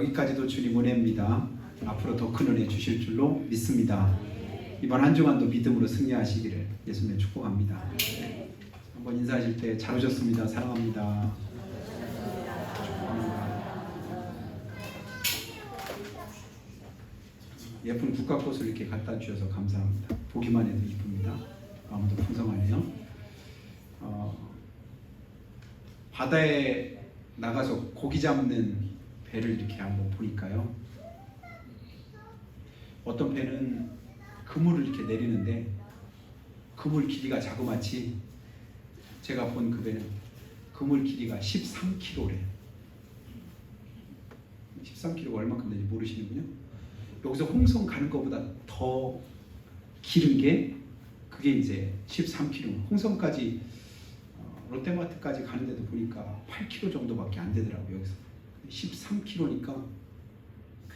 여기까지도 주님 은혜입니다. 앞으로 더 큰 은혜 주실 줄로 믿습니다. 이번 한 주간도 믿음으로 승리하시기를 예수님의 축복합니다. 한번 인사하실 때 잘 오셨습니다. 사랑합니다. 축복합니다. 예쁜 국화꽃을 이렇게 갖다 주셔서 감사합니다. 보기만 해도 이쁩니다. 마음도 풍성하네요. 바다에 나가서 고기 잡는 배를 이렇게 한번 보니까요. 어떤 배는 그물을 이렇게 내리는데 그물 길이가 자그마치 제가 본 그 배는 그물 길이가 13km래. 13km가 얼마큼 되는지 모르시는군요. 여기서 홍성 가는 것보다 더 길은 게 그게 이제 13km. 홍성까지 롯데마트까지 가는데도 보니까 8km 정도밖에 안 되더라고요. 여기서 13km니까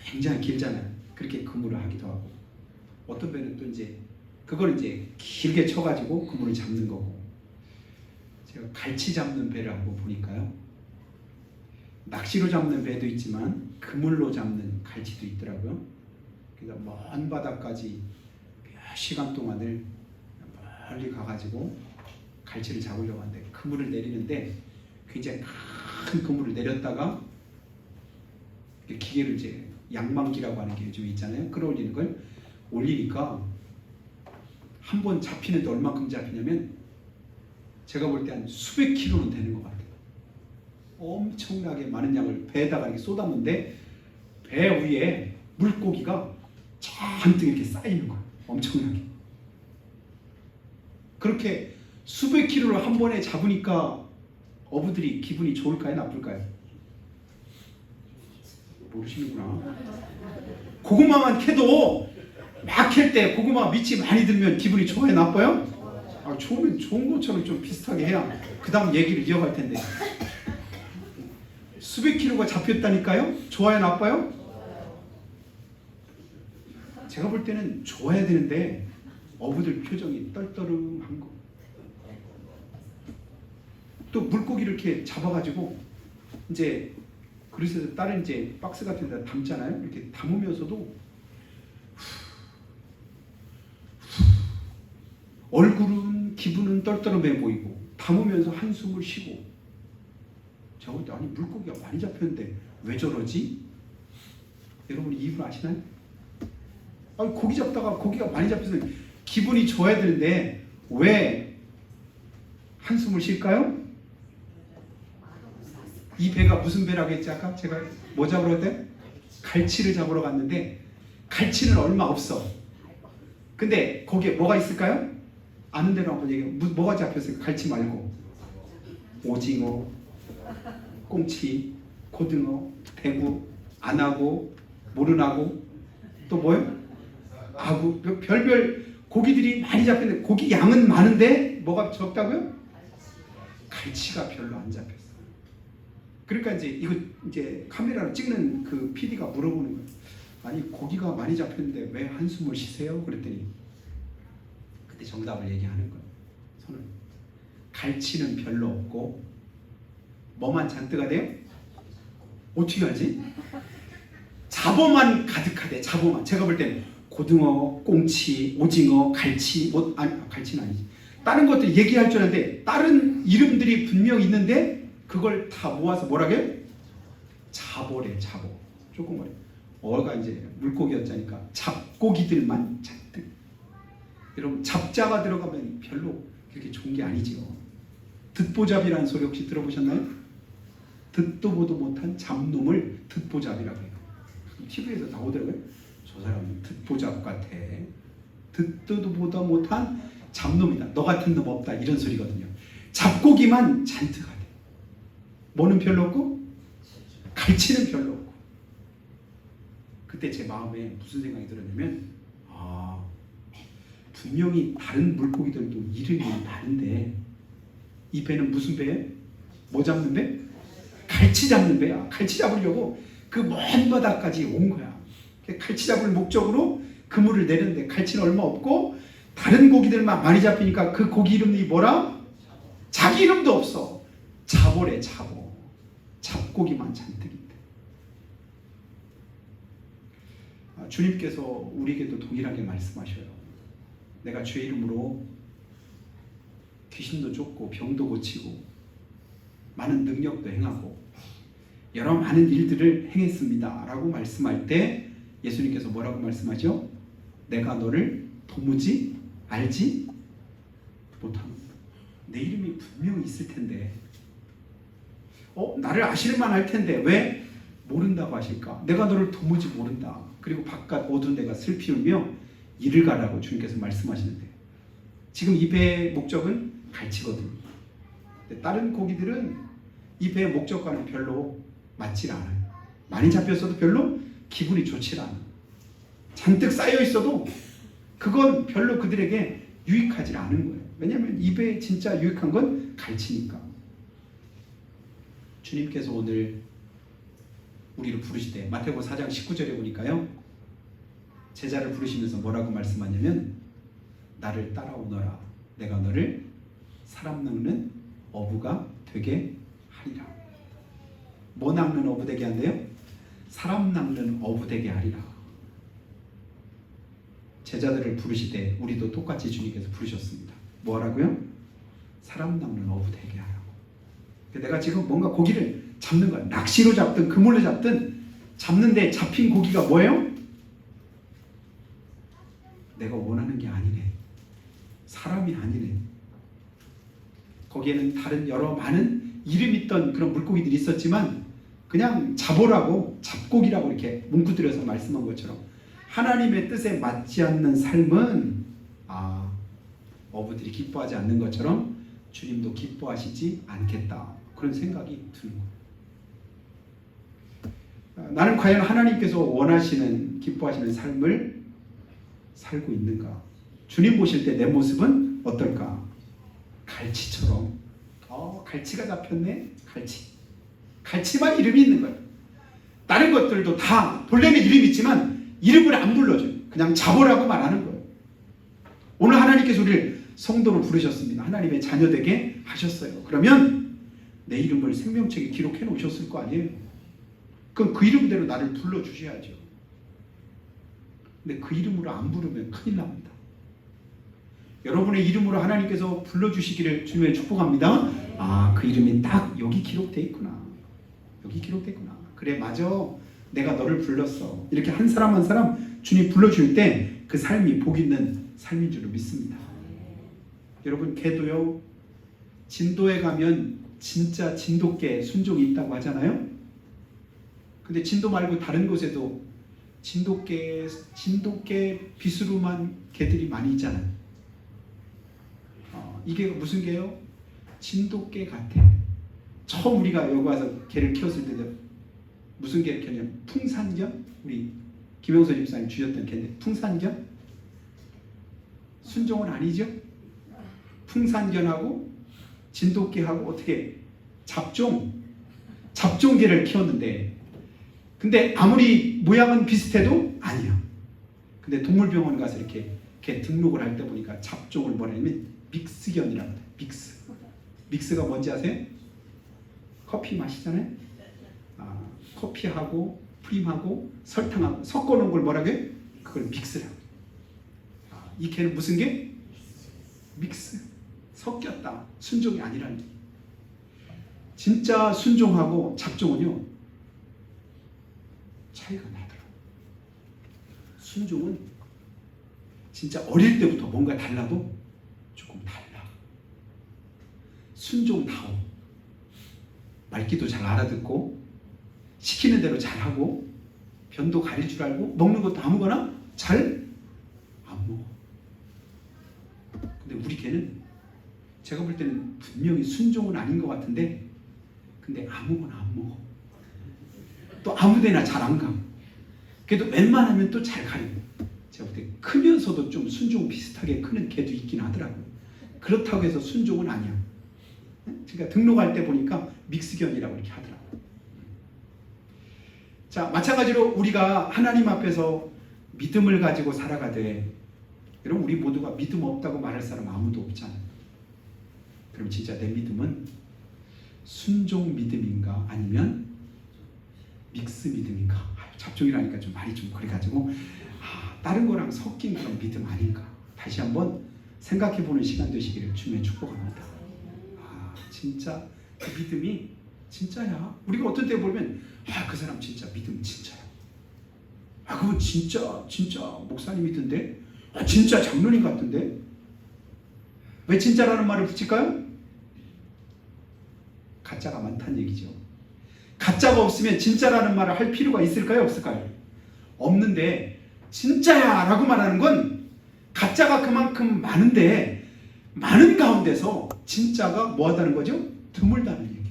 굉장히 길잖아요. 그렇게 그물을 하기도 하고, 어떤 배는 또 이제 그걸 이제 길게 쳐가지고 그물을 잡는 거고. 제가 갈치 잡는 배를 한번 보니까요, 낚시로 잡는 배도 있지만 그물로 잡는 갈치도 있더라고요. 그래서 먼 바다까지 몇 시간 동안을 멀리 가가지고 갈치를 잡으려고 하는데 그물을 내리는데 굉장히 큰 그물을 내렸다가 기계를 이제 양망기라고 하는 게 요즘 있잖아요. 끌어올리는 걸 올리니까 한 번 잡히는데 얼마큼 잡히냐면 제가 볼 때 한 수백 킬로는 되는 것 같아요. 엄청나게 많은 양을 배에다가 이렇게 쏟았는데 배 위에 물고기가 잔뜩 이렇게 쌓이는 거예요. 엄청나게. 그렇게 수백 킬로를 한 번에 잡으니까 어부들이 기분이 좋을까요? 나쁠까요? 모르시는구나. 고구마만 캐도 막 캘 때 고구마 밑이 많이 들면 기분이 좋아요? 나빠요? 좋으면 좋은 것처럼 좀 비슷하게 해야 그 다음 얘기를 이어갈 텐데. 수백 킬로가 잡혔다니까요? 좋아요? 나빠요? 제가 볼 때는 좋아야 되는데 어부들 표정이 떨떠름한 거. 또 물고기를 이렇게 잡아가지고 이제 그릇에서 다른 이제 박스 같은 데다 담잖아요. 이렇게 담으면서도 얼굴은 기분은 떨떠름해 보이고 담으면서 한숨을 쉬고. 제가 볼 때 아니 물고기가 많이 잡혔는데 왜 저러지? 여러분 이유를 아시나요? 아니 고기 잡다가 고기가 많이 잡혀서 기분이 좋아야 되는데 왜 한숨을 쉴까요? 이 배가 무슨 배라고 했지 아까? 제가 뭐 잡으러 갔대? 갈치를 잡으러 갔는데 갈치는 얼마 없어. 근데 거기에 뭐가 있을까요? 아는 대로 한번 얘기해. 뭐가 잡혔을까? 갈치 말고 오징어, 꽁치, 고등어, 대구, 안하고, 모르나고, 또 뭐요? 아구, 별별 고기들이 많이 잡혔는데 고기 양은 많은데 뭐가 적다고요? 갈치가 별로 안 잡혔어. 그러니까 이거 이제 카메라로 찍는 그 PD가 물어보는 거예요. 아니 고기가 많이 잡혔는데 왜 한숨을 쉬세요? 그랬더니 그때 정답을 얘기하는 거예요. 저는 갈치는 별로 없고 뭐만 잔뜩 하대요? 어떻게 알지? 잡어만 가득하대. 잡어만. 제가 볼 때는 고등어, 꽁치, 오징어, 갈치, 아니 갈치는 아니지. 다른 것들 얘기할 줄 아는데 다른 이름들이 분명 있는데 그걸 다 모아서 뭐라고 해요? 잡어래. 잡어. 조금 어려. 어가 이제 물고기였자니까 잡고기들만 잔뜩. 여러분 잡자가 들어가면 별로 그렇게 좋은 게 아니지요. 듣보잡이라는 소리 혹시 들어보셨나요? 듣도 보도 못한 잡놈을 듣보잡이라고 해요. TV에서 나오더라고요. 저 사람은 듣보잡 같아. 듣도 보도 못한 잡놈이다. 너 같은 놈 없다. 이런 소리거든요. 잡고기만 잔뜩 하대. 뭐는 별로 없고 갈치는 별로 없고. 그때 제 마음에 무슨 생각이 들었냐면 분명히 다른 물고기들도 이름이 다른데 이 배는 무슨 배예요? 뭐 잡는 배? 갈치 잡는 배야. 갈치 잡으려고 그 먼 바다까지 온 거야. 갈치 잡을 목적으로 그물을 내렸는데 갈치는 얼마 없고 다른 고기들만 많이 잡히니까 그 고기 이름이 뭐라? 자기 이름도 없어. 잡어래. 잡어. 잡고기만 잔뜩 있대. 주님께서 우리에게도 동일하게 말씀하셔요. 내가 주의 이름으로 귀신도 쫓고 병도 고치고 많은 능력도 행하고 여러 많은 일들을 행했습니다 라고 말씀할 때 예수님께서 뭐라고 말씀하죠? 내가 너를 도무지 알지 못합니다. 내 이름이 분명히 있을 텐데 나를 아실만 할 텐데 왜 모른다고 하실까? 내가 너를 도무지 모른다. 그리고 바깥 어두운 데가 슬피 울며 이를 가라고 주님께서 말씀하시는데 지금 이 배의 목적은 갈치거든요. 다른 고기들은 이 배의 목적과는 별로 맞질 않아요. 많이 잡혔어도 별로 기분이 좋질 않아요. 잔뜩 쌓여 있어도 그건 별로 그들에게 유익하지 않은 거예요. 왜냐하면 이 배에 진짜 유익한 건 갈치니까. 주님께서 오늘 우리를 부르시되 마태복음 4장 19절에 보니까요. 제자를 부르시면서 뭐라고 말씀하냐면 나를 따라오너라. 내가 너를 사람 낚는 어부가 되게 하리라. 뭐 낚는 어부 되게 한대요? 사람 낚는 어부 되게 하리라. 제자들을 부르시되 우리도 똑같이 주님께서 부르셨습니다. 뭐라고요? 사람 낚는 어부 되게 하라고. 내가 지금 뭔가 고기를 잡는 거야. 낚시로 잡든 그물로 잡든 잡는데 잡힌 고기가 뭐예요? 내가 원하는 게 아니네. 사람이 아니네. 거기에는 다른 여러 많은 이름 있던 그런 물고기들이 있었지만 그냥 잡으라고 잡고기라고 이렇게 뭉크뜨려서 말씀한 것처럼 하나님의 뜻에 맞지 않는 삶은 어부들이 기뻐하지 않는 것처럼 주님도 기뻐하시지 않겠다. 그런 생각이 드는 거예요. 나는 과연 하나님께서 원하시는 기뻐하시는 삶을 살고 있는가? 주님 보실 때 내 모습은 어떨까? 갈치처럼 갈치가 잡혔네. 갈치만 이름이 있는 거예요. 다른 것들도 다 본래는 이름이 있지만 이름을 안 불러줘요. 그냥 잡으라고 말하는 거예요. 오늘 하나님께서 우리를 성도로 부르셨습니다. 하나님의 자녀되게 하셨어요. 그러면 내 이름을 생명책에 기록해 놓으셨을 거 아니에요. 그럼 그 이름대로 나를 불러주셔야죠. 근데 그 이름으로 안 부르면 큰일 납니다. 여러분의 이름으로 하나님께서 불러주시기를 주님의 축복합니다. 그 이름이 딱 여기 기록되어 있구나. 여기 기록되어 있구나. 그래 맞아. 내가 너를 불렀어. 이렇게 한 사람 한 사람 주님 불러줄 때 그 삶이 복 있는 삶인 줄 믿습니다. 여러분 개도요. 진도에 가면 진짜 진돗개 순종이 있다고 하잖아요. 근데 진도 말고 다른 곳에도 진돗개 비스름한 개들이 많이 있잖아요. 이게 무슨 개요? 진돗개 같아. 처음 우리가 여기 와서 개를 키웠을 때도 무슨 개를 키웠냐면 풍산견? 우리 김영서 집사님 주셨던 개인데 풍산견? 순종은 아니죠? 풍산견하고 진돗개하고 어떻게 잡종개를 키웠는데 근데 아무리 모양은 비슷해도 아니야. 근데 동물병원 가서 이렇게 개 등록을 할 때 보니까 잡종을 뭐냐면 믹스견이라고 해요. 믹스가 뭔지 아세요? 커피 마시잖아요. 커피하고 프림하고 설탕하고 섞어놓은 걸 뭐라고 해요? 그걸 믹스라고. 이 개는 무슨 개? 믹스. 섞였다. 순종이 아니라는 게. 진짜 순종하고 잡종은요 차이가 나더라고요. 순종은 진짜 어릴 때부터 뭔가 달라도 조금 달라. 순종다워. 말귀도 잘 알아듣고 시키는 대로 잘하고 변도 가릴 줄 알고 먹는 것도 아무거나 잘 안 먹어. 근데 우리 개는 제가 볼 때는 분명히 순종은 아닌 것 같은데 근데 아무거나 안 먹어. 또 아무데나 잘 안 가. 그래도 웬만하면 또 잘 가요. 제가 볼 때 크면서도 좀 순종 비슷하게 크는 개도 있긴 하더라고요. 그렇다고 해서 순종은 아니야. 그러니까 등록할 때 보니까 믹스견이라고 이렇게 하더라고요. 자, 마찬가지로 우리가 하나님 앞에서 믿음을 가지고 살아가되 여러분 우리 모두가 믿음 없다고 말할 사람 아무도 없잖아요. 그럼 진짜 내 믿음은 순종 믿음인가 아니면 믹스 믿음인가? 잡종이라니까 좀 말이 좀 그래가지고 다른 거랑 섞인 그런 믿음 아닌가? 다시 한번 생각해보는 시간 되시기를 주님의 축복합니다. 진짜 그 믿음이 진짜야. 우리가 어떤 때 보면 그 사람 진짜 믿음 진짜야. 그건 진짜 목사님이던데? 진짜 장로님 같은데? 왜 진짜라는 말을 붙일까요? 가짜가 많다는 얘기죠. 가짜가 없으면 진짜라는 말을 할 필요가 있을까요? 없을까요? 없는데 진짜야 라고 말하는 건 가짜가 그만큼 많은데 많은 가운데서 진짜가 뭐하다는 거죠? 드물다는 얘기.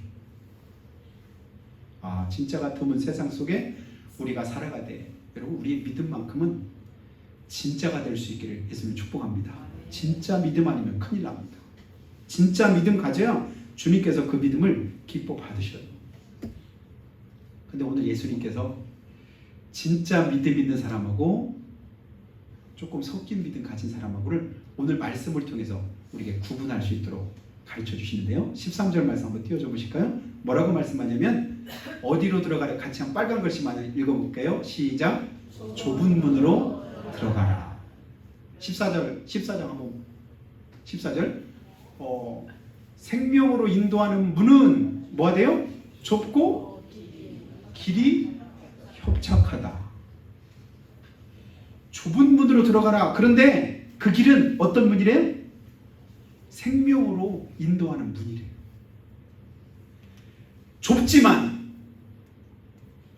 진짜가 드문 세상 속에 우리가 살아가되 여러분 우리의 믿음만큼은 진짜가 될 수 있기를 예수님 축복합니다. 진짜 믿음 아니면 큰일 납니다. 진짜 믿음 가져야 주님께서 그 믿음을 기뻐 받으셔요. 근데 오늘 예수님께서 진짜 믿음 있는 사람하고 조금 섞인 믿음 가진 사람하고를 오늘 말씀을 통해서 우리에게 구분할 수 있도록 가르쳐 주시는데요. 13절 말씀 한번 띄워줘 보실까요? 뭐라고 말씀하냐면 어디로 들어가래? 같이 한 빨간 글씨만 읽어볼게요. 시작. 좁은 문으로 들어가라. 14절 한번 14절 생명으로 인도하는 문은 뭐가 돼요? 좁고 길이 협착하다. 좁은 문으로 들어가라. 그런데 그 길은 어떤 문이래요? 생명으로 인도하는 문이래요. 좁지만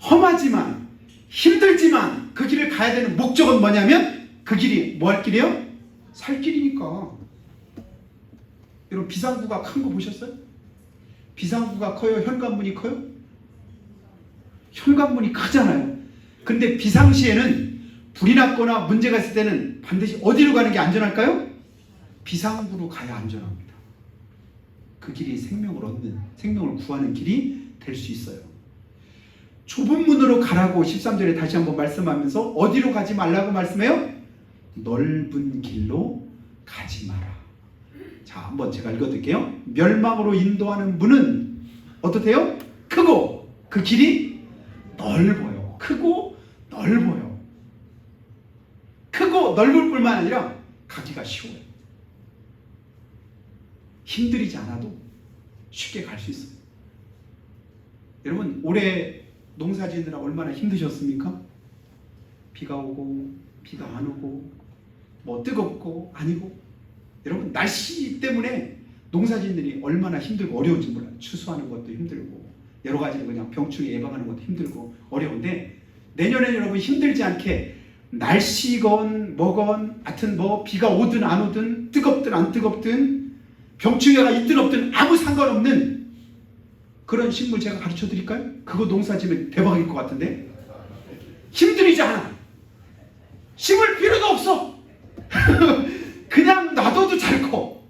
험하지만 힘들지만 그 길을 가야 되는 목적은 뭐냐면 그 길이 뭐 할 길이에요? 살 길이니까. 여러분 비상구가 큰 거 보셨어요? 비상구가 커요? 현관문이 커요? 현관문이 크잖아요. 근데 비상시에는 불이 났거나 문제가 있을 때는 반드시 어디로 가는 게 안전할까요? 비상구로 가야 안전합니다. 그 길이 생명을 얻는, 생명을 구하는 길이 될 수 있어요. 좁은 문으로 가라고 13절에 다시 한번 말씀하면서 어디로 가지 말라고 말씀해요? 넓은 길로 가지 마라. 자, 한번 제가 읽어드릴게요. 멸망으로 인도하는 문은 어떻대요? 크고 그 길이 넓어요. 크고 넓어요. 크고 넓을 뿐만 아니라 가기가 쉬워요. 힘들이지 않아도 쉽게 갈 수 있어요. 여러분 올해 농사 지느라 얼마나 힘드셨습니까? 비가 오고 비가 안 오고 뭐 뜨겁고 아니고 여러분 날씨 때문에 농사 짓는 일이 얼마나 힘들고 어려운지 몰라요. 추수하는 것도 힘들고 여러 가지로 그냥 병충해 예방하는 것도 힘들고 어려운데 내년에 여러분 힘들지 않게 날씨건 뭐건 하여튼 뭐 비가 오든 안 오든 뜨겁든 안 뜨겁든 병충해가 있든 없든 아무 상관없는 그런 식물 제가 가르쳐 드릴까요? 그거 농사 지면 대박일 것 같은데 힘들이지 않아. 심을 필요도 없어. 그냥 놔둬도 잘 커.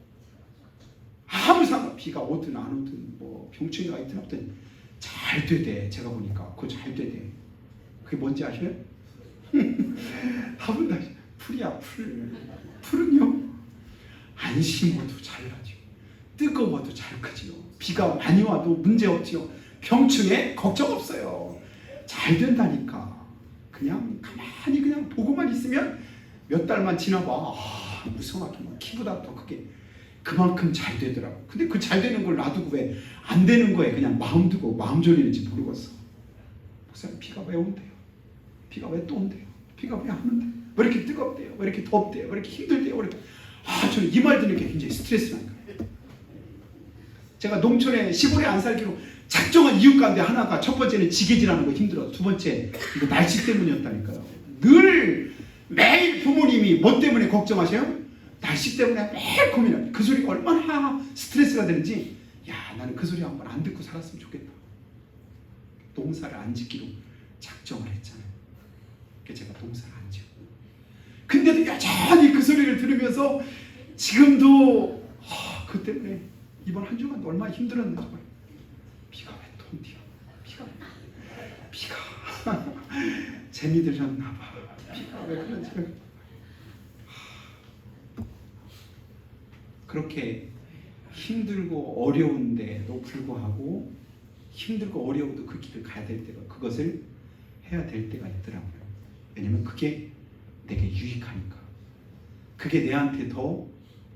아무 상관 비가 오든 안 오든 뭐 병충해가 있든 없든 잘 되대. 제가 보니까 그거 잘 되대. 그게 뭔지 아셔요? 한번 다시 풀이야 풀. 풀은요 안 심어도 잘 나죠. 뜨거워도 잘 크지요. 비가 많이 와도 문제 없지요. 병충해 걱정 없어요. 잘 된다니까. 그냥 가만히 그냥 보고만 있으면 몇 달만 지나봐. 무성하게 막 키보다 더 크게 그만큼 잘 되더라고. 근데 그 잘 되는 걸 놔두고 왜 안 되는 거에 그냥 마음 두고 마음 졸이는지 모르겠어. 목사님 비가 왜 온대요? 비가 왜 또 온대요? 비가 왜 안 온대요? 왜 이렇게 뜨겁대요? 왜 이렇게 덥대요? 왜 이렇게 힘들대요? 왜 이렇게... 저는 이 말 들으니까 굉장히 스트레스 나니까. 제가 농촌에 시골에 안 살기로 작정한 이유 가운데 하나가 첫 번째는 지게질하는 거 힘들어. 두 번째 이거 날씨 때문이었다니까요. 늘 매일 부모님이 뭐 때문에 걱정하세요? 날씨 때문에 매일 고민해요. 그 소리가 얼마나 스트레스가 되는지 야 나는 그 소리 한번 안 듣고 살았으면 좋겠다. 농사를 안 짓기로 작정을 했잖아요. 그래서 제가 농사를 안 지고 근데도 여전히 그 소리를 들으면서 지금도 그 때문에 이번 한 주간 얼마나 힘들었는지 말이야. 비가 왜 또 온디야? 비가 재미 들렸나 봐. 비가 왜 그런지. 그렇게 힘들고 어려운데도 불구하고 힘들고 어려워도 그 길을 가야 될 때가, 그것을 해야 될 때가 있더라고요. 왜냐면 그게 내게 유익하니까, 그게 내한테 더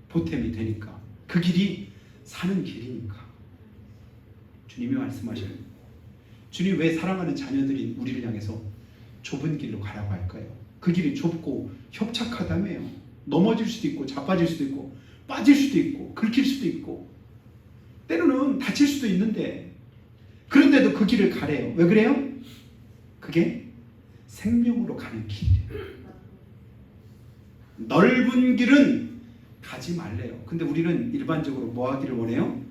보탬이 되니까, 그 길이 사는 길이니까. 주님이 말씀하셔요. 주님 왜 사랑하는 자녀들인 우리를 향해서 좁은 길로 가라고 할까요? 그 길이 좁고 협착하다며요. 넘어질 수도 있고 자빠질 수도 있고 빠질 수도 있고 긁힐 수도 있고 때로는 다칠 수도 있는데, 그런데도 그 길을 가래요. 왜 그래요? 그게 생명으로 가는 길이에요. 넓은 길은 가지 말래요. 근데 우리는 일반적으로 뭐 하기를 원해요?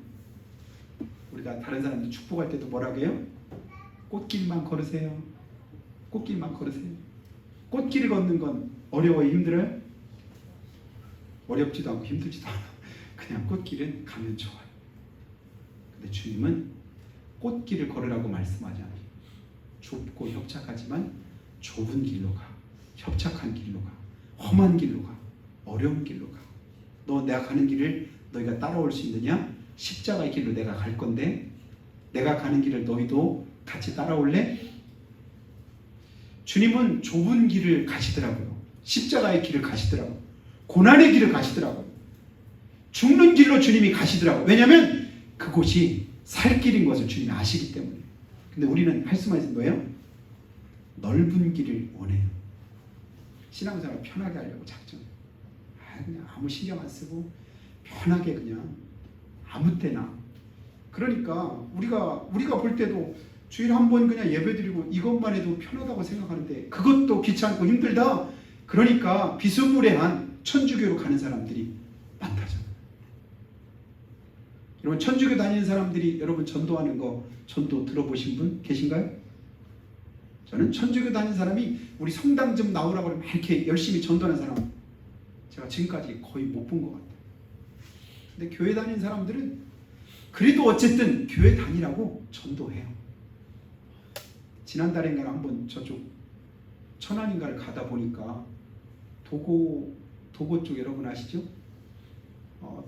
우리가 다른 사람들 축복할 때도 뭐라고 해요? 꽃길만 걸으세요. 꽃길만 걸으세요. 꽃길을 걷는 건 어려워요? 힘들어요? 어렵지도 않고 힘들지도 않아. 그냥 꽃길은 가면 좋아요. 근데 주님은 꽃길을 걸으라고 말씀하지 않아요. 좁고 협착하지만 좁은 길로 가. 협착한 길로 가. 험한 길로 가. 어려운 길로 가. 내가 가는 길을 너희가 따라올 수 있느냐? 십자가의 길로 내가 갈 건데 내가 가는 길을 너희도 같이 따라올래? 주님은 좁은 길을 가시더라고요. 십자가의 길을 가시더라고요. 고난의 길을 가시더라고요. 죽는 길로 주님이 가시더라고요. 왜냐하면 그곳이 살 길인 것을 주님이 아시기 때문에. 근데 우리는 할 수만 있는 거예요? 넓은 길을 원해요. 신앙생활 편하게 하려고 작정. 그냥 아무 신경 안 쓰고 편하게 그냥 아무 때나. 그러니까 우리가 볼 때도 주일 한 번 그냥 예배드리고 이것만 해도 편하다고 생각하는데 그것도 귀찮고 힘들다. 그러니까 비스무리한 천주교로 가는 사람들이 많다잖아요. 여러분 천주교 다니는 사람들이 여러분 전도하는 거 전도 들어보신 분 계신가요? 저는 천주교 다니는 사람이 우리 성당 좀 나오라고 하면 이렇게 열심히 전도하는 사람 제가 지금까지 거의 못 본 것 같아요. 근데 교회 다니는 사람들은 그래도 어쨌든 교회 다니라고 전도해요. 지난달인가 한번 저쪽 천안인가를 가다 보니까 도고 쪽 여러분 아시죠?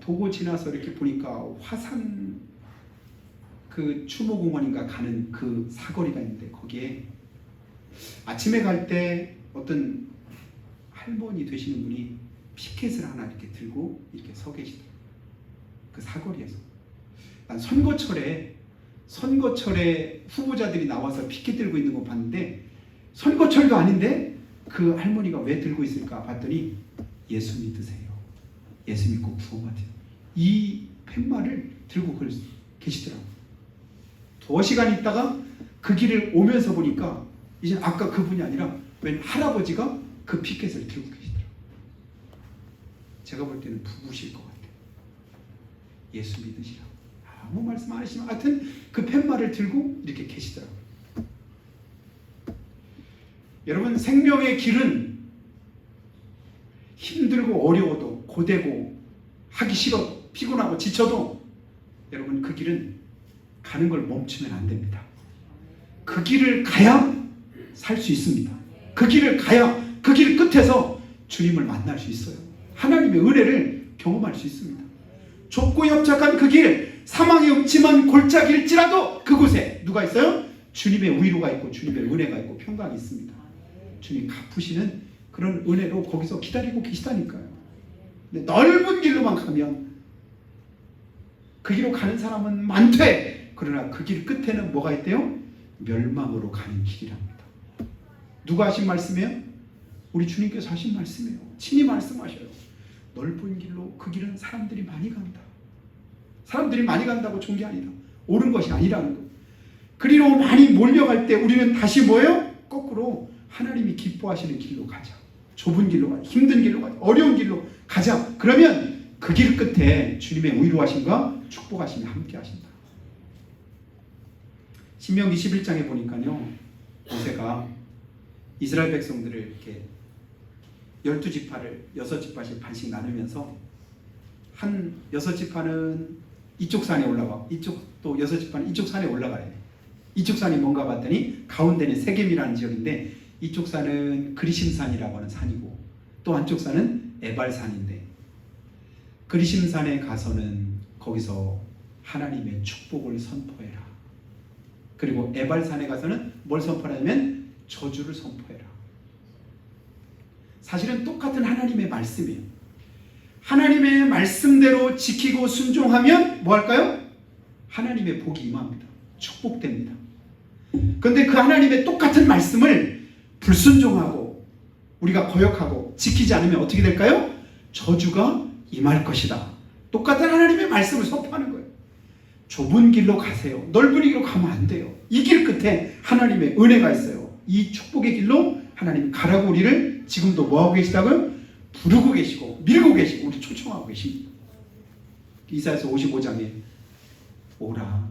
도고 지나서 이렇게 보니까 화산 그 추모공원인가 가는 그 사거리가 있는데 거기에 아침에 갈 때 어떤 할머니 되시는 분이 피켓을 하나 이렇게 들고 이렇게 서 계시더라고요. 그 사거리에서. 난 선거철에 후보자들이 나와서 피켓 들고 있는 거 봤는데 선거철도 아닌데 그 할머니가 왜 들고 있을까 봤더니 예수 믿으세요. 예수 믿고 구원 받으세요. 이 팻말을 들고 계시더라고요. 2시간 있다가 그 길을 오면서 보니까 이제 아까 그분이 아니라 웬 할아버지가 그 피켓을 들고 계시더라고요. 제가 볼 때는 부부실 것 같아요. 예수 믿으시라고. 아무 말씀 안 하시면 하여튼 그 팻말을 들고 이렇게 계시더라고요. 여러분 생명의 길은 힘들고 어려워도 고되고 하기 싫어도 피곤하고 지쳐도 여러분 그 길은 가는 걸 멈추면 안 됩니다. 그 길을 가야 살 수 있습니다. 그 길을 가야 그 길 끝에서 주님을 만날 수 있어요. 하나님의 은혜를 경험할 수 있습니다. 좁고 협착한 그 길, 사망의 음침한 골짜기일지라도 그곳에 누가 있어요? 주님의 위로가 있고 주님의 은혜가 있고 평강이 있습니다. 주님이 갚으시는 그런 은혜로 거기서 기다리고 계시다니까요. 근데 넓은 길로만 가면 그 길로 가는 사람은 많되 그러나 그 길 끝에는 뭐가 있대요? 멸망으로 가는 길이랍니다. 누가 하신 말씀이에요? 우리 주님께서 하신 말씀이에요. 친히 말씀하셔요. 넓은 길로 그 길은 사람들이 많이 간다. 사람들이 많이 간다고 좋은 게 아니다. 옳은 것이 아니라는 거. 그리로 많이 몰려갈 때 우리는 다시 뭐예요? 거꾸로 하나님이 기뻐하시는 길로 가자. 좁은 길로 가자. 힘든 길로 가자. 어려운 길로 가자. 그러면 그 길 끝에 주님의 위로하심과 축복하심이 함께 하신다. 신명기 11장에 보니까요. 모세가 이스라엘 백성들을 이렇게 12지파를 6지파씩 반씩 나누면서 한 6지파는 이쪽 산에 올라가 이쪽 또 6지파는 이쪽 산에 올라가야 돼. 이쪽 산이 뭔가 봤더니 가운데는 세겜이라는 지역인데 이쪽 산은 그리심산이라고 하는 산이고 또 한쪽 산은 에발산인데 그리심산에 가서는 거기서 하나님의 축복을 선포해라. 그리고 에발산에 가서는 뭘 선포하냐면 저주를 선포해라. 사실은 똑같은 하나님의 말씀이에요. 하나님의 말씀대로 지키고 순종하면 뭐 할까요? 하나님의 복이 임합니다. 축복됩니다. 그런데 그 하나님의 똑같은 말씀을 불순종하고 우리가 거역하고 지키지 않으면 어떻게 될까요? 저주가 임할 것이다. 똑같은 하나님의 말씀을 선포하는 거예요. 좁은 길로 가세요. 넓은 길로 가면 안 돼요. 이 길 끝에 하나님의 은혜가 있어요. 이 축복의 길로 하나님 가라고 우리를 지금도 뭐하고 계시다고요? 부르고 계시고 밀고 계시고 우리 초청하고 계십니다. 이사야서 55장에 오라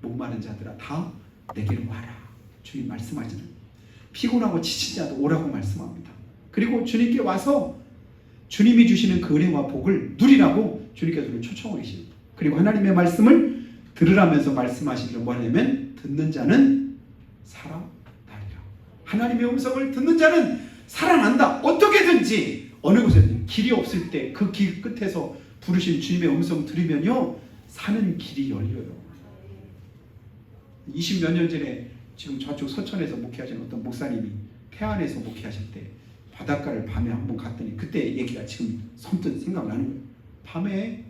목마른 자들아 다 내게로 와라. 주님 말씀하시는 피곤하고 지친 자도 오라고 말씀합니다. 그리고 주님께 와서 주님이 주시는 그 은혜와 복을 누리라고 주님께서 우리를 초청하고 계십니다. 그리고 하나님의 말씀을 들으라면서 말씀하시기를 뭐 하냐면 듣는 자는 살아나리라. 하나님의 음성을 듣는 자는 살아난다. 어떻게든지 어느 곳에든 길이 없을 때 그 길 끝에서 부르신 주님의 음성 들으면요 사는 길이 열려요. 20몇 년 전에 지금 저쪽 서천에서 목회하시는 어떤 목사님이 태안에서 목회하실 때 바닷가를 밤에 한번 갔더니 그때 얘기가 지금 선뜻 생각나는 거예요. 밤에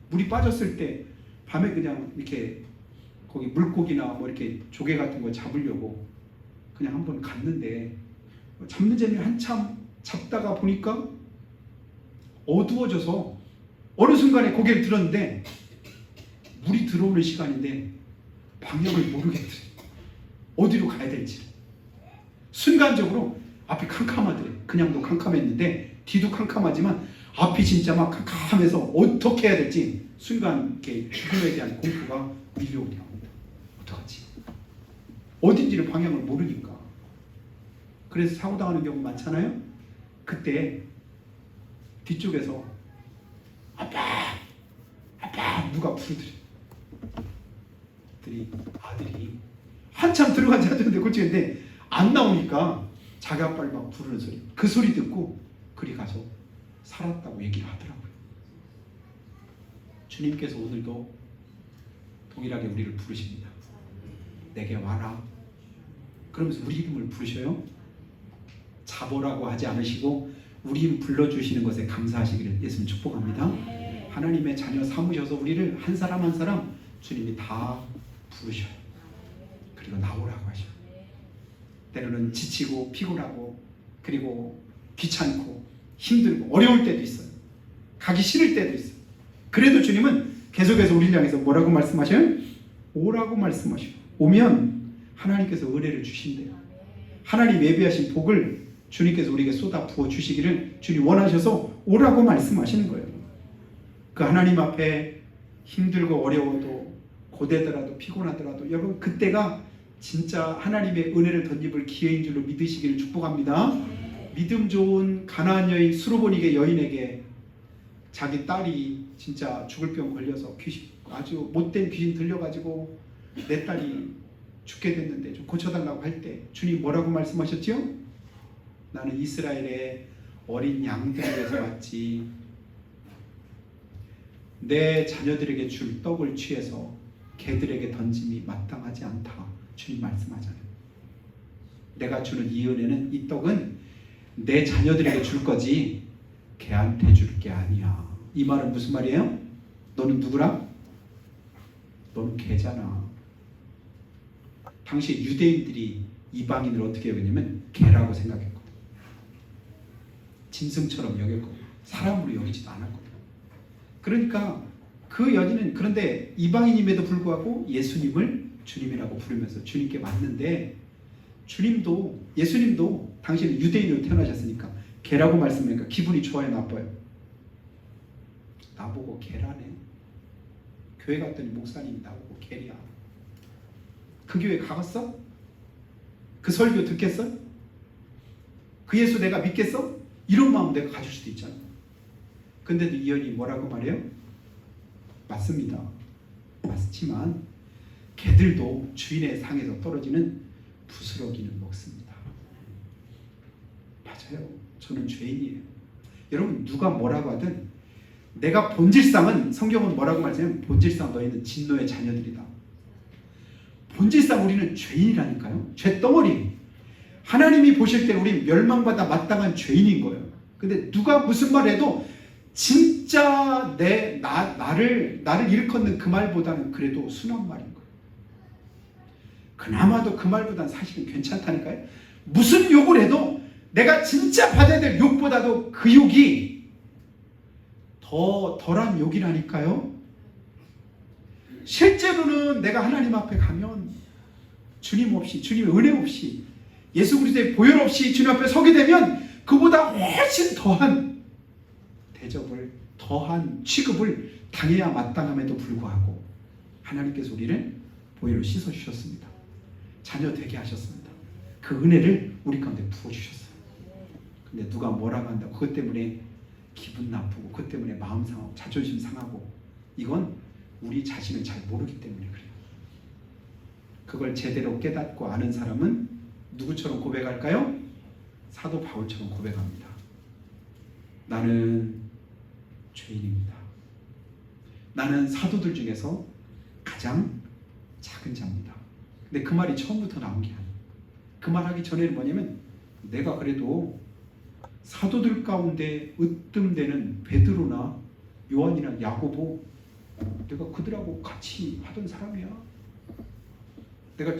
물이 빠졌을 때 밤에 그냥 이렇게 거기 물고기나 뭐 이렇게 조개 같은 거 잡으려고 그냥 한번 갔는데 잡는 재미 한참 잡다가 보니까 어두워져서 어느 순간에 고개를 들었는데 물이 들어오는 시간인데 방향을 모르겠더래. 어디로 가야 될지. 순간적으로 앞이 캄캄하더래. 그냥도 캄캄했는데 뒤도 캄캄하지만 앞이 진짜 막 캄캄해서 어떻게 해야 될지 순간 이렇게 죽음에 대한 공포가 밀려오더라고요. 어떡하지? 어딘지를 방향을 모르니까. 그래서 사고당하는 경우 많잖아요. 그때 뒤쪽에서 아빠! 아빠! 누가 부르더래. 아들이 한참 들어간 지 않았는데 고치는데 안 나오니까 자기 아빠를 막 부르는 소리. 그 소리 듣고 그리 가서 살았다고 얘기를 하더라고요. 주님께서 오늘도 동일하게 우리를 부르십니다. 내게 와라. 그러면서 우리 이름을 부르셔요. 자보라고 하지 않으시고 우리 이름 불러주시는 것에 감사하시기를 예수님 축복합니다. 하나님의 자녀 삼으셔서 우리를 한 사람 한 사람 주님이 다 부르셔요. 그리고 나오라고 하셔요. 때로는 지치고 피곤하고 그리고 귀찮고 힘들고 어려울 때도 있어요. 가기 싫을 때도 있어요. 그래도 주님은 계속해서 우리를 향해서 뭐라고 말씀하셔요? 오라고 말씀하셔요. 오면 하나님께서 은혜를 주신대요. 하나님 예비하신 복을 주님께서 우리에게 쏟아 부어 주시기를 주님 원하셔서 오라고 말씀하시는 거예요. 그 하나님 앞에 힘들고 어려워도 고되더라도 피곤하더라도 여러분 그때가 진짜 하나님의 은혜를 덧입을 기회인 줄로 믿으시기를 축복합니다. 믿음 좋은 가나안 여인 수로보니게 여인에게 자기 딸이 진짜 죽을 병 걸려서 아주 못된 귀신 들려가지고 내 딸이 죽게 됐는데 좀 고쳐달라고 할 때 주님 뭐라고 말씀하셨죠? 나는 이스라엘의 어린 양들에게서 왔지 내 자녀들에게 줄 떡을 취해서 개들에게 던짐이 마땅하지 않다. 주님 말씀하잖아요. 내가 주는 이 은혜는 이 떡은 내 자녀들에게 줄 거지 개한테 줄 게 아니야. 이 말은 무슨 말이에요? 너는 누구라? 너는 개잖아. 당시 유대인들이 이방인을 어떻게 여겼냐면 개라고 생각했거든. 짐승처럼 여겼고 사람으로 여기지도 않았거든. 그러니까 그 여인은 그런데 이방인임에도 불구하고 예수님을 주님이라고 부르면서 주님께 왔는데 예수님도 당신은 유대인으로 태어나셨으니까 개라고 말씀하니까 기분이 좋아요, 나빠요? 나보고 개라네. 교회 갔더니 목사님이 나보고 개야. 그 교회 가봤어? 그 설교 듣겠어? 그 예수 내가 믿겠어? 이런 마음 내가 가질 수도 있잖아. 근데도 이 여인이 뭐라고 말해요? 맞습니다. 맞지만 개들도 주인의 상에서 떨어지는 부스러기는 먹습니다. 맞아요. 저는 죄인이에요. 여러분 누가 뭐라고 하든 내가 본질상은 성경은 뭐라고 말하냐면 본질상 너희는 진노의 자녀들이다. 본질상 우리는 죄인이라니까요. 죄덩어리. 하나님이 보실 때 우리 멸망받아 마땅한 죄인인 거예요. 근데 누가 무슨 말 해도 진짜 나를 일컫는 그 말보다는 그래도 순한 말인 거예요. 그나마도 그 말보다는 사실은 괜찮다니까요. 무슨 욕을 해도 내가 진짜 받아야 될 욕보다도 그 욕이 더 덜한 욕이라니까요. 실제로는 내가 하나님 앞에 가면 주님 없이, 주님의 은혜 없이, 예수 그리스도의 보혈 없이 주님 앞에 서게 되면 그보다 훨씬 더한 대접을, 더한 취급을 당해야 마땅함에도 불구하고 하나님께서 우리를 보혈로 씻어주셨습니다. 자녀 되게 하셨습니다. 그 은혜를 우리 가운데 부어주셨어요. 근데 누가 뭐라고 한다고 그것 때문에 기분 나쁘고 그것 때문에 마음 상하고 자존심 상하고, 이건 우리 자신을 잘 모르기 때문에 그래요. 그걸 제대로 깨닫고 아는 사람은 누구처럼 고백할까요? 사도 바울처럼 고백합니다. 나는 죄인입니다. 나는 사도들 중에서 가장 작은 자입니다. 근데 그 말이 처음부터 나온 게 아니에요. 그 말 하기 전에는 뭐냐면, 내가 그래도 사도들 가운데 으뜸되는 베드로나 요한이나 야고보, 내가 그들하고 같이 하던 사람이야.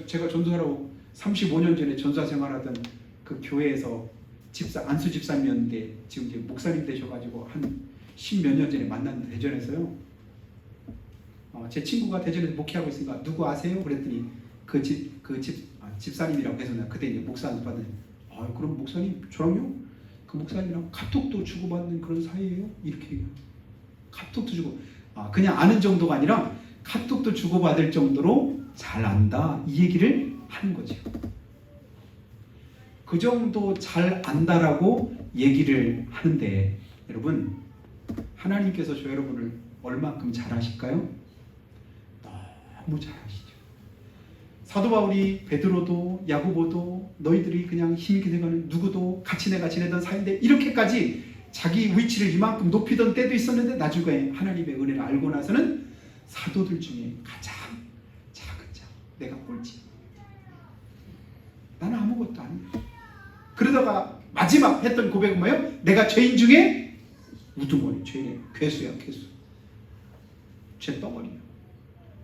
제가 전도사라고 35년 전에 전사 생활하던 그 교회에서 안수 집사님이었는데 지금 이제 목사님 되셔가지고 한 10몇 년 전에 만났는데, 대전에서요. 제 친구가 대전에서 목회하고 있으니까 누구 아세요? 그랬더니 집사님이라고 해서 내가 그때 이제 목사 안수 받는. 그럼 목사님 저랑요? 그 목사님이랑 카톡도 주고받는 그런 사이예요? 이렇게 얘기해요. 카톡도 주고, 그냥 아는 정도가 아니라 카톡도 주고받을 정도로 잘 안다, 이 얘기를 하는 거죠. 그 정도 잘 안다라고 얘기를 하는데, 여러분, 하나님께서 저 여러분을 얼만큼 잘 아실까요? 너무 잘 아시죠. 사도 바울이 베드로도 야고보도 너희들이 그냥 힘있게 생각하는 누구도 같이 내가 지내던 사이인데 이렇게까지 자기 위치를 이만큼 높이던 때도 있었는데, 나중에 하나님의 은혜를 알고 나서는 사도들 중에 가장 작은 자, 내가 꼴찌, 나는 아무것도 아니야. 그러다가 마지막 했던 고백은 뭐예요? 내가 죄인 중에 우두머리, 죄인의 괴수야, 괴수, 죄덩어리야,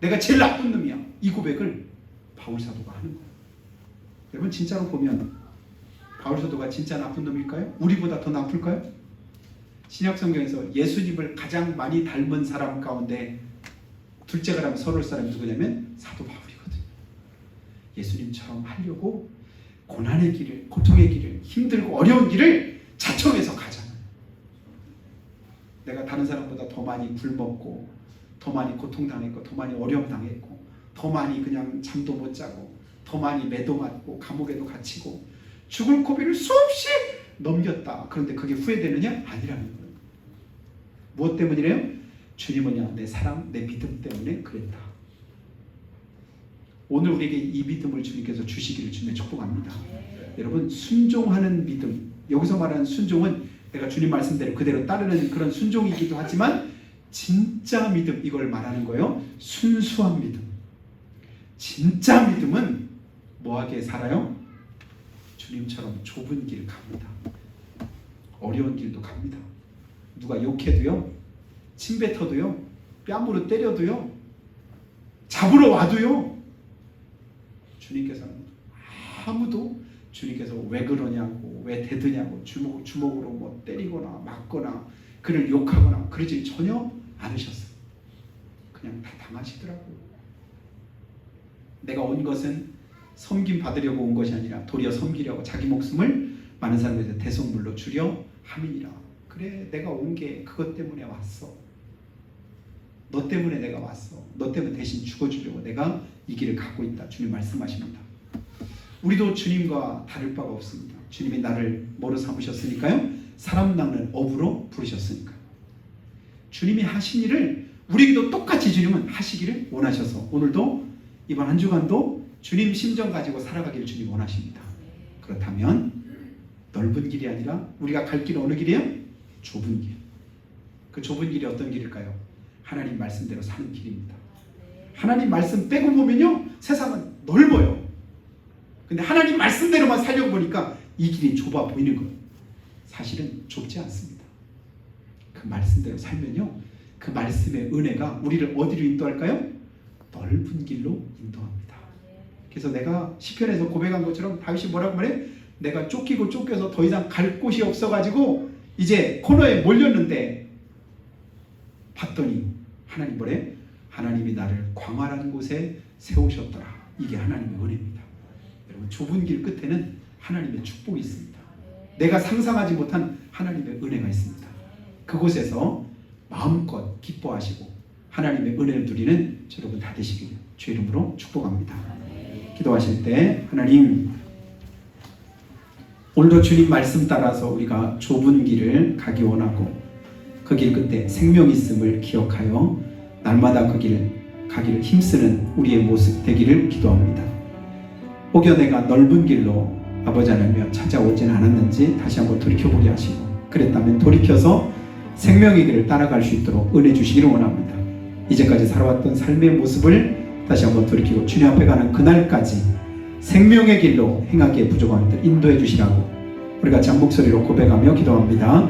내가 제일 나쁜 놈이야. 이 고백을 바울 사도가 하는 거예요. 여러분, 진짜로 보면 바울 사도가 진짜 나쁜 놈일까요? 우리보다 더 나쁠까요? 신약 성경에서 예수님을 가장 많이 닮은 사람 가운데 둘째가 라면 서로를 사람이 누구냐면 사도 바울이거든요. 예수님처럼 하려고 고난의 길을, 고통의 길을, 힘들고 어려운 길을 자청해서 가잖아요. 내가 다른 사람보다 더 많이 굶었고, 더 많이 고통당했고, 더 많이 어려움 당했고, 더 많이 그냥 잠도 못 자고, 더 많이 매도 맞고, 감옥에도 갇히고, 죽을 고비를 수없이 넘겼다. 그런데 그게 후회되느냐? 아니라는 거예요. 무엇 때문이래요? 주님은요, 내 사랑, 내 믿음 때문에 그랬다. 오늘 우리에게 이 믿음을 주님께서 주시기를 주님의 축복합니다. 여러분, 순종하는 믿음, 여기서 말하는 순종은 내가 주님 말씀대로 그대로 따르는 그런 순종이기도 하지만, 진짜 믿음, 이걸 말하는 거예요. 순수한 믿음. 진짜 믿음은 뭐하게 살아요? 주님처럼 좁은 길 갑니다. 어려운 길도 갑니다. 누가 욕해도요, 침뱉어도요, 뺨으로 때려도요, 잡으러 와도요, 주님께서는 아무도 주님께서 왜 그러냐고, 왜 대드냐고 주먹으로 뭐 때리거나 맞거나 그를 욕하거나 그러지 전혀 않으셨어요. 그냥 다 당하시더라고요. 내가 온 것은 섬김 받으려고 온 것이 아니라 도리어 섬기려고 자기 목숨을 많은 사람에게 대속물로 주려 함이니라. 그래, 내가 온 게 그것 때문에 왔어. 너 때문에 내가 왔어. 너 때문에 대신 죽어주려고 내가 이 길을 갖고 있다. 주님 말씀하십니다. 우리도 주님과 다를 바가 없습니다. 주님이 나를 뭐로 삼으셨으니까요? 사람 낚는 어부로 부르셨으니까요. 주님이 하신 일을 우리에게도 똑같이 주님은 하시기를 원하셔서 오늘도 이번 한 주간도 주님 심정 가지고 살아가기를 주님 원하십니다. 그렇다면 넓은 길이 아니라 우리가 갈 길은 어느 길이에요? 좁은 길. 그 좁은 길이 어떤 길일까요? 하나님 말씀대로 사는 길입니다. 하나님 말씀 빼고 보면요, 세상은 넓어요. 근데 하나님 말씀대로만 살려고 보니까 이 길이 좁아 보이는 거예요. 사실은 좁지 않습니다. 그 말씀대로 살면요, 그 말씀의 은혜가 우리를 어디로 인도할까요? 넓은 길로 인도합니다. 그래서 내가 시편에서 고백한 것처럼 다윗이 뭐라고 말해? 내가 쫓기고 쫓겨서 더 이상 갈 곳이 없어가지고 이제 코너에 몰렸는데 봤더니 하나님 뭐래? 하나님이 나를 광활한 곳에 세우셨더라. 이게 하나님의 은혜입니다. 여러분, 좁은 길 끝에는 하나님의 축복이 있습니다. 내가 상상하지 못한 하나님의 은혜가 있습니다. 그곳에서 마음껏 기뻐하시고 하나님의 은혜를 누리는 여러분 다 되시길 주 이름으로 축복합니다. 기도하실 때 하나님, 오늘도 주님 말씀 따라서 우리가 좁은 길을 가기 원하고 그 길 끝에 생명이 있음을 기억하여 날마다 그 길을 가기를 힘쓰는 우리의 모습 되기를 기도합니다. 혹여 내가 넓은 길로 아버지 하나님 찾아오진 않았는지 다시 한번 돌이켜보게 하시고, 그랬다면 돌이켜서 생명의 길을 따라갈 수 있도록 은혜 주시기를 원합니다. 이제까지 살아왔던 삶의 모습을 다시 한번 돌이키고 주님 앞에 가는 그날까지 생명의 길로 행하기에 부족한 것들 인도해 주시라고 우리 같이 한 목소리로 고백하며 기도합니다.